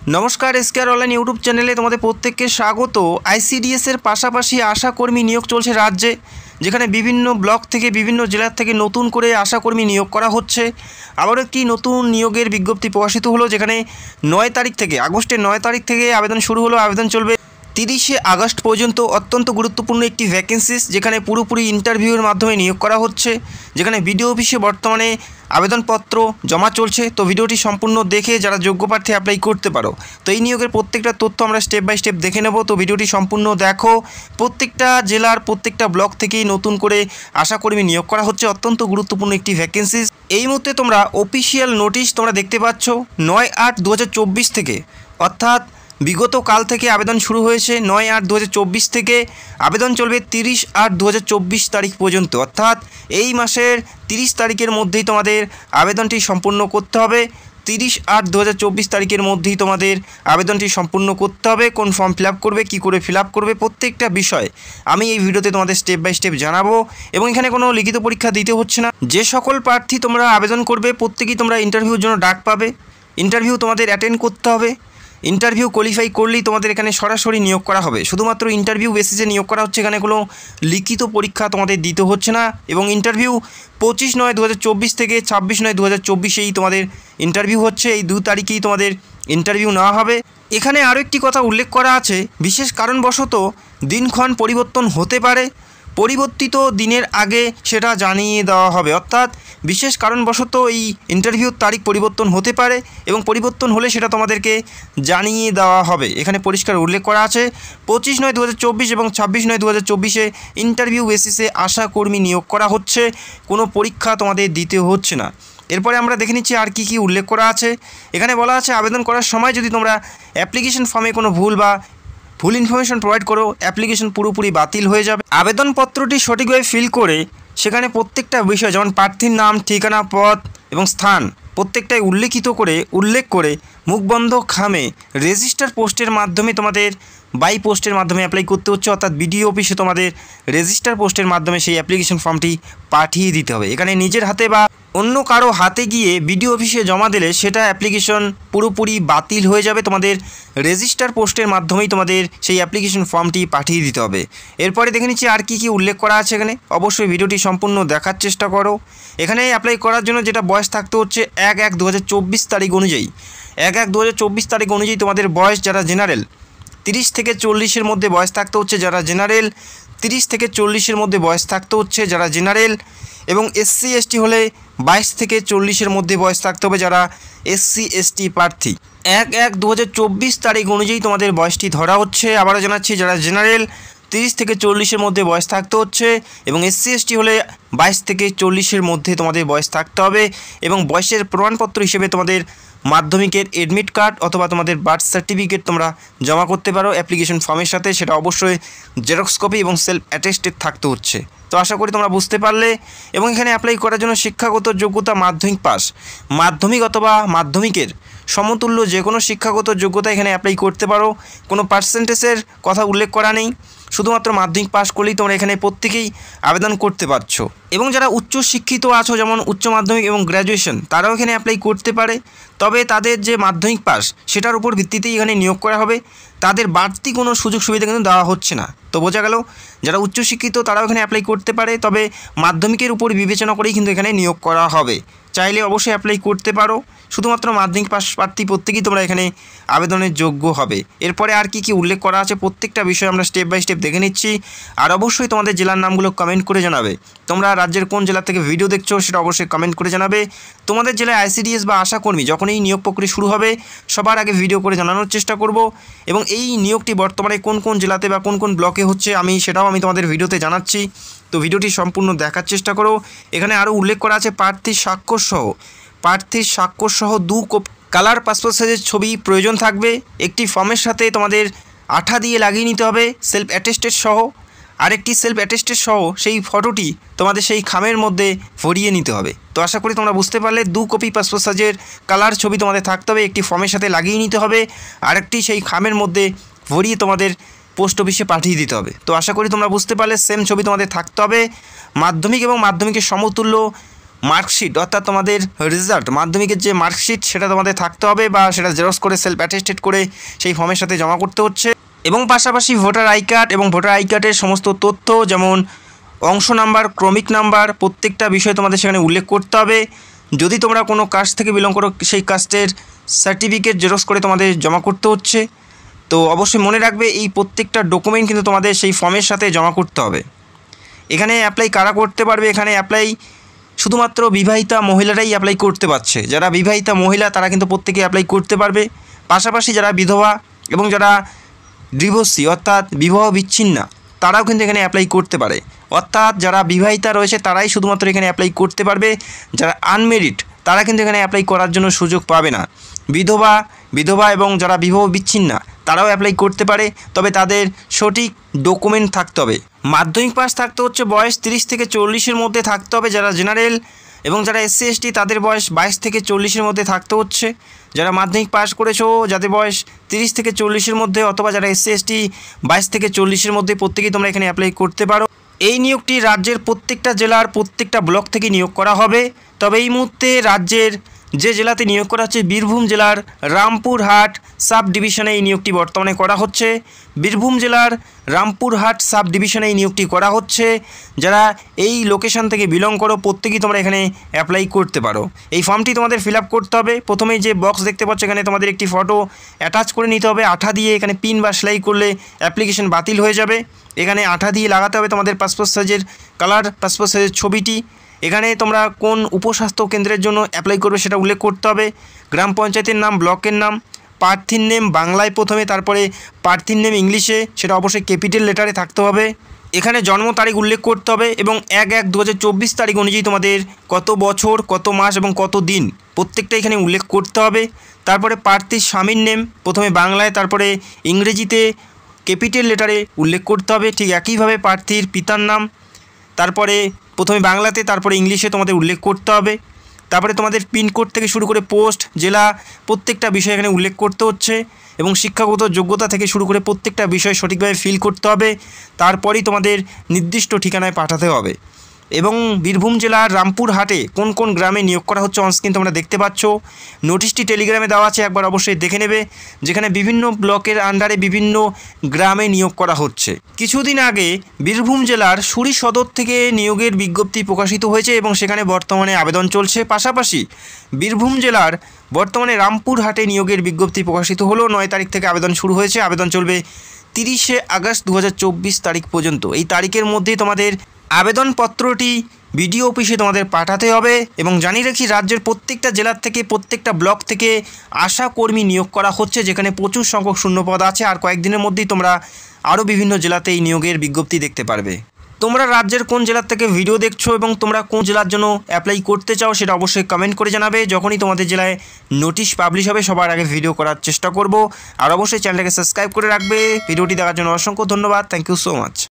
नमस्कार SKR online YouTube चैनले तुम्हारे प्रत्येकके स्वागत। आईसीडीएसের পাশাপাশি आशाकर्मी नियोग चलছে राज्ये, যেখানে বিভিন্ন ব্লক থেকে বিভিন্ন জেলা থেকে নতুন করে আশাকর্মী নিয়োগ করা হচ্ছে। আবার একটি নতুন নিয়োগের বিজ্ঞপ্তি প্রকাশিত হলো, যেখানে 9 তারিখ থেকে আগস্টের 9 তারিখ থেকে আবেদন শুরু হলো। আবেদন চলবে 30 আগস্ট পর্যন্ত। অত্যন্ত গুরুত্বপূর্ণ একটি ভ্যাকেন্সিস, যেখানে পুরোপুরি ইন্টারভিউর মাধ্যমে নিয়োগ করা হচ্ছে, যেখানে বিডিও অফিসে বর্তমানে আবেদনপত্র জমা চলছে। তো ভিডিওটি সম্পূর্ণ দেখে যারা যোগ্য প্রার্থী অ্যাপ্লাই করতে পারো। তো এই নিয়োগের প্রত্যেকটা তথ্য আমরা স্টেপ বাই স্টেপ দেখে নেব। তো ভিডিওটি সম্পূর্ণ দেখো। প্রত্যেকটা জেলার প্রত্যেকটা ব্লক থেকেই নতুন করে আশাকর্মী নিয়োগ করা হচ্ছে। অত্যন্ত গুরুত্বপূর্ণ একটি ভ্যাকেন্সিস। এই মুহূর্তে তোমরা অফিসিয়াল নোটিশ তোমরা দেখতে পাচ্ছ 9/8/2024 থেকে, অর্থাৎ বিগত কাল থেকে আবেদন শুরু হয়েছে। 9/8/2024 থেকে আবেদন চলবে 30/8/2024 তারিখ পর্যন্ত, অর্থাৎ এই মাসের 30 তারিখের মধ্যেই তোমাদের আবেদনটি সম্পূর্ণ করতে হবে। 30/8/2024 তারিখের মধ্যেই তোমাদের আবেদনটি সম্পূর্ণ করতে হবে। কোন ফর্ম ফিল আপ করবে, কী করে ফিল আপ করবে, প্রত্যেকটা বিষয় আমি এই ভিডিওতে তোমাদের স্টেপ বাই স্টেপ জানাবো। এবং এখানে কোনো লিখিত পরীক্ষা দিতে হচ্ছে না। যে সকল প্রার্থী তোমরা আবেদন করবে প্রত্যেকেই তোমরা ইন্টারভিউর জন্য ডাক পাবে। ইন্টারভিউ তোমাদের অ্যাটেন্ড করতে হবে। ইন্টারভিউ কোয়ালিফাই করলেই তোমাদের এখানে সরাসরি নিয়োগ করা হবে। শুধুমাত্র ইন্টারভিউ বেসিসে নিয়োগ করা হচ্ছে, এখানে কোনো লিখিত পরীক্ষা তোমাদের দিতে হচ্ছে না। এবং ইন্টারভিউ 25/9/2024 থেকে 26/9/2024 তোমাদের ইন্টারভিউ হচ্ছে। এই 2 তারিখেই তোমাদের ইন্টারভিউ নেওয়া হবে। এখানে আরও একটি কথা উল্লেখ করা আছে, বিশেষ কারণবশত দিনক্ষণ পরিবর্তন হতে পারে, পরিবর্তিত দিনের আগে সেটা জানিয়ে দেওয়া হবে। অর্থাৎ বিশেষ কারণবশত এই ইন্টারভিউর তারিখ পরিবর্তন হতে পারে, এবং পরিবর্তন হলে সেটা তোমাদেরকে জানিয়ে দেওয়া হবে। এখানে পরিষ্কার উল্লেখ করা আছে 25/9/2024 এবং 26/9/2024 ইন্টারভিউ বেসিসে আশাকর্মী নিয়োগ করা হচ্ছে। কোনো পরীক্ষা তোমাদের দিতে হচ্ছে না। এরপরে আমরা দেখে নিচ্ছি আর কি উল্লেখ করা আছে। এখানে বলা আছে আবেদন করার সময় যদি তোমরা অ্যাপ্লিকেশন ফর্মে কোনো ভুল ইনফরমেশন প্রোভাইড করো, অ্যাপ্লিকেশন পুরোপুরি বাতিল হয়ে যাবে। আবেদনপত্রটি সঠিকভাবে ফিল করে সেখানে প্রত্যেকটা বিষয়, যেমন প্রার্থীর নাম, ঠিকানা, পদ এবং স্থান প্রত্যেকটাই উল্লেখ করে মুখবন্ধ খামে রেজিস্টার পোস্টের মাধ্যমে তোমাদের বাই পোস্টের মাধ্যমে অ্যাপ্লাই করতে হচ্ছে। অর্থাৎ বিডিও অফিসে তোমাদের রেজিস্টার পোস্টের মাধ্যমে সেই অ্যাপ্লিকেশন ফর্মটি পাঠিয়ে দিতে হবে। এখানে নিজের হাতে বা অন্য কারো হাতে গিয়ে বিডিও অফিসে জমা দিলে সেটা অ্যাপ্লিকেশন পুরোপুরি বাতিল হয়ে যাবে। তোমাদের রেজিস্টার পোস্টের মাধ্যমেই তোমাদের সেই অ্যাপ্লিকেশন ফর্মটি পাঠিয়ে দিতে হবে। এরপরে দেখে নিচ্ছি আর কি উল্লেখ করা আছে এখানে। অবশ্যই ভিডিওটি সম্পূর্ণ দেখার চেষ্টা করো। এখানে অ্যাপ্লাই করার জন্য যেটা বয়স থাকতে হচ্ছে 1/1/2024 তারিখ অনুযায়ী, 1/1/2024 তারিখ অনুযায়ী তোমাদের বয়স, যারা জেনারেল 30 থেকে 40-এর মধ্যে বয়স থাকতে হচ্ছে যারা জেনারেল, 30 থেকে 40-এর মধ্যে বয়স থাকতে হচ্ছে যারা জেনারেল, এবং SC ST হলে 22 থেকে 40-এর মধ্যে বয়স থাকতে হবে যারা SC ST প্রার্থী। 1/1/2024 তারিখ অনুযায়ী তোমাদের বয়সটি ধরা হচ্ছে। আবারও জানাচ্ছি, যারা জেনারেল 30 থেকে 40-এর মধ্যে বয়স থাকতে হচ্ছে, এবং SC ST হলে 22 থেকে 40-এর মধ্যে তোমাদের বয়স থাকতে হবে। এবং বয়সের প্রমাণপত্র হিসেবে তোমাদের মাধ্যমিকের এডমিট কার্ড অথবা তোমাদের বার্থ সার্টিফিকেট তোমরা জমা করতে পারো অ্যাপ্লিকেশন ফর্মের সাথে। সেটা অবশ্যই জেরক্স কপি এবং সেলফ অ্যাটেস্টেড থাকতে হচ্ছে। তো আশা করি তোমরা বুঝতে পারলে। এবং এখানে অ্যাপ্লাই করার জন্য শিক্ষাগত যোগ্যতা মাধ্যমিক পাস, মাধ্যমিক অথবা মাধ্যমিকের সমতুল্য যে কোনো শিক্ষাগত যোগ্যতা এখানে অ্যাপ্লাই করতে পারো। কোনো পার্সেন্টেজের কথা উল্লেখ করা নেই, শুধুমাত্র মাধ্যমিক পাস করলেই তোমরা এখানে প্রত্যেকেই আবেদন করতে পারছো। এবং যারা উচ্চ শিক্ষিত আছো, যেমন উচ্চ মাধ্যমিক এবং গ্র্যাজুয়েশন, তারাও এখানে অ্যাপ্লাই করতে পারে। তবে তাদের যে মাধ্যমিক পাস সেটার উপর ভিত্তিতেই এখানে নিয়োগ করা হবে। তাদের বাড়তি কোনো সুযোগ সুবিধা কিন্তু দেওয়া হচ্ছে না। তো বোঝা গেল, যারা উচ্চশিক্ষিত তারাও এখানে অ্যাপ্লাই করতে পারে, তবে মাধ্যমিকের উপর বিবেচনা করেই কিন্তু এখানে নিয়োগ করা হবে। চাইলে অবশ্যই অ্যাপ্লাই করতে পারো। শুধুমাত্র মাধ্যমিক পাস প্রার্থী প্রত্যেকেই তোমরা এখানে আবেদনের যোগ্য হবে। এরপরে আর কি উল্লেখ করা আছে প্রত্যেকটা বিষয় আমরা স্টেপ বাই স্টেপ দেখে নিচ্ছি। আর অবশ্যই তোমাদের জেলার নামগুলো কমেন্ট করে জানাবে। তোমরা রাজ্যের কোন জেলা থেকে ভিডিও দেখছো সেটা অবশ্যই কমেন্ট করে জানাবে। তোমাদের জেলায় আইসিডিএস বা আশাকর্মী যখনই নিয়োগ প্রক্রিয়া শুরু হবে সবার আগে ভিডিও করে জানানোর চেষ্টা করব। এবং এই নিয়োগটি বর্তমানে কোন কোন জেলাতে বা কোন কোন ব্লকে হচ্ছে সেটাও আমি তোমাদের ভিডিওতে জানাচ্ছি। তো ভিডিওটি সম্পূর্ণ দেখার চেষ্টা করো। এখানে আরও উল্লেখ করা আছে প্রার্থীর স্বাক্ষরসহ 2 কপি কালার পাসপোর্ট সাইজের ছবি প্রয়োজন থাকবে। একটি ফর্মের সাথে তোমাদের আঠা দিয়ে লাগিয়ে নিতে হবে সেলফ অ্যাটেস্টেড সহ। আরেকটি সেলফ অ্যাটেস্টেড সহ সেই ফটোটি তোমাদের সেই খামের মধ্যে ভরিয়ে নিতে হবে। তো আশা করি তোমরা বুঝতে পারলে। 2 কপি পাসপোর্ট সাইজের কালার ছবি তোমাদের থাকতে হবে, একটি ফর্মের সাথে লাগিয়ে নিতে হবে, আরেকটি সেই খামের মধ্যে ভরিয়ে তোমাদের পোস্ট অফিসে পাঠিয়ে দিতে হবে। তো আশা করি তোমরা বুঝতে পারলে। সেম ছবি তোমাদের থাকতে হবে। মাধ্যমিক এবং মাধ্যমিকের সমতুল্য মার্কশিট অর্থাৎ তোমাদের রেজাল্ট মাধ্যমিকের যে মার্কশিট সেটা তোমাদের থাকতে হবে বা সেটা জেরক্স করে সেলফ অ্যাটেস্টেড করে সেই ফর্মের সাথে জমা করতে হচ্ছে। এবং পাশাপাশি ভোটার আই কার্ড এবং ভোটার আই কার্ডের সমস্ত তথ্য যেমন অংশ নাম্বার, ক্রমিক নাম্বার, প্রত্যেকটা বিষয় তোমাদের সেখানে উল্লেখ করতে হবে। যদি তোমরা কোনো কাস্ট থেকে বিলং করো সেই কাস্টের সার্টিফিকেট জেরক্স করে তোমাদের জমা করতে হচ্ছে। তো অবশ্যই মনে রাখবে এই প্রত্যেকটা ডকুমেন্ট কিন্তু তোমাদের সেই ফর্মের সাথে জমা করতে হবে। এখানে অ্যাপ্লাই কারা করতে পারবে? এখানে অ্যাপ্লাই শুধুমাত্র বিবাহিতা মহিলারাই অ্যাপ্লাই করতে পারছে। যারা বিবাহিতা মহিলা তারা কিন্তু প্রত্যেকে অ্যাপ্লাই করতে পারবে। পাশাপাশি যারা বিধবা এবং যারা ডিভোর্সি অর্থাৎ বিবাহ বিচ্ছিন্না তারাও কিন্তু এখানে অ্যাপ্লাই করতে পারে। অর্থাৎ যারা বিবাহিতা রয়েছে তারাই শুধুমাত্র এখানে অ্যাপ্লাই করতে পারবে। যারা আনমেরিড তারা কিন্তু এখানে অ্যাপ্লাই করার জন্য সুযোগ পাবে না। বিধবা এবং যারা বিবাহ বিচ্ছিন্না তারাও অ্যাপ্লাই করতে পারে, তবে তাদের সঠিক ডকুমেন্ট থাকতে হবে। মাধ্যমিক পাস থাকতে হচ্ছে বয়স 30 থেকে 40-এর মধ্যে থাকতে হবে। যারা জেনারেল এবং যারা SC ST তাদের বয়স 22 থেকে 40-এর মধ্যে থাকতে হচ্ছে। যারা মাধ্যমিক পাস করেছো যাদের বয়স 30 থেকে 40-এর মধ্যে অথবা যারা SC ST 22 থেকে 40-এর মধ্যে প্রত্যেকেই তোমরা এখানে অ্যাপ্লাই করতে পারো। এই নিয়োগটি রাজ্যের প্রত্যেকটা জেলার প্রত্যেকটা ব্লক থেকে নিয়োগ করা হবে। তবে এই মুহূর্তে রাজ্যের যে জেলাতে নিয়োগ করা হচ্ছে বীরভূম জেলার রামপুরহাট সাব ডিভিশনে এই নিয়োগটি বর্তমানে করা হচ্ছে। বীরভূম জেলার রামপুরহাট সাব ডিভিশনে এই নিয়োগটি করা হচ্ছে। যারা এই লোকেশন থেকে বিলং করো প্রত্যেকেই তোমরা এখানে অ্যাপ্লাই করতে পারো। এই ফর্মটি তোমাদের ফিল আপ করতে হবে। প্রথমেই যে বক্স দেখতে পাচ্ছ এখানে তোমাদের একটি ফটো অ্যাটাচ করে নিতে হবে। আঠা দিয়ে এখানে পিন বা সেলাই করলে অ্যাপ্লিকেশন বাতিল হয়ে যাবে। এখানে আঠা দিয়ে লাগাতে হবে তোমাদের পাসপোর্ট সাইজের কালার, পাসপোর্ট সাইজের ছবিটি। এখানে তোমরা কোন উপস্বাস্থ্য কেন্দ্রের জন্য অ্যাপ্লাই করবে সেটা উল্লেখ করতে হবে। গ্রাম পঞ্চায়েতের নাম, ব্লকের নাম, প্রার্থীর নেম বাংলায় প্রথমে, তারপরে প্রার্থীর নেম ইংলিশে, সেটা অবশ্যই ক্যাপিটাল লেটারে থাকতে হবে। এখানে জন্ম তারিখ উল্লেখ করতে হবে এবং 1/1/2024 তারিখ অনুযায়ী তোমাদের কত বছর, কত মাস এবং কত দিন প্রত্যেকটা এখানে উল্লেখ করতে হবে। তারপরে প্রার্থীর স্বামীর নেম প্রথমে বাংলায় তারপরে ইংরেজিতে ক্যাপিটাল লেটারে উল্লেখ করতে হবে। ঠিক একইভাবে প্রার্থীর পিতার নাম তারপরে প্রথমে বাংলাতে তারপরে ইংলিশে তোমাদের উল্লেখ করতে হবে। তারপরে তোমাদের পিনকোড থেকে শুরু করে পোস্ট, জেলা প্রত্যেকটা বিষয় এখানে উল্লেখ করতে হচ্ছে এবং শিক্ষাগত যোগ্যতা থেকে শুরু করে প্রত্যেকটা বিষয় সঠিকভাবে ফিল করতে হবে। তারপরেই তোমাদের নির্দিষ্ট ঠিকানায় পাঠাতে হবে। এবং বীরভূম জেলার রামপুরহাটে কোন কোন গ্রামে নিয়োগ করা হচ্ছে অনস্ক্রিন তোমরা দেখতে পাচ্ছ। নোটিশটি টেলিগ্রামে দেওয়া আছে, একবার অবশ্যই দেখে নেবে, যেখানে বিভিন্ন ব্লকের আন্ডারে বিভিন্ন গ্রামে নিয়োগ করা হচ্ছে। কিছুদিন আগে বীরভূম জেলার সুরি সদর থেকে নিয়োগের বিজ্ঞপ্তি প্রকাশিত হয়েছে এবং সেখানে বর্তমানে আবেদন চলছে। পাশাপাশি বীরভূম জেলার বর্তমানে রামপুরহাটে নিয়োগের বিজ্ঞপ্তি প্রকাশিত হলো। 9 তারিখ থেকে আবেদন শুরু হয়েছে। আবেদন চলবে 30শে আগস্ট 2024 তারিখ পর্যন্ত। এই তারিখের মধ্যেই তোমাদের আবেদনপত্রটি বিডিও অফিসে তোমাদের পাঠাতে হবে। এবং জানিয়ে রাখি রাজ্যের প্রত্যেকটা জেলার থেকে প্রত্যেকটা ব্লক থেকে আশা কর্মী নিয়োগ করা হচ্ছে, যেখানে প্রচুর সংখ্যক শূন্যপদ আছে। আর কয়েকদিনের মধ্যেই তোমরা আরও বিভিন্ন জেলাতে এই নিয়োগের বিজ্ঞপ্তি দেখতে পারবে। তোমরা রাজ্যের কোন জেলার থেকে ভিডিও দেখছো এবং তোমরা কোন জেলার জন্য অ্যাপ্লাই করতে চাও সেটা অবশ্যই কমেন্ট করে জানাবে। যখনই তোমাদের জেলায় নোটিশ পাবলিশ হবে সবার আগে ভিডিও করার চেষ্টা করব। আর অবশ্যই চ্যানেলটাকে সাবস্ক্রাইব করে রাখবে। ভিডিওটি দেখার জন্য অসংখ্য ধন্যবাদ। Thank you so much.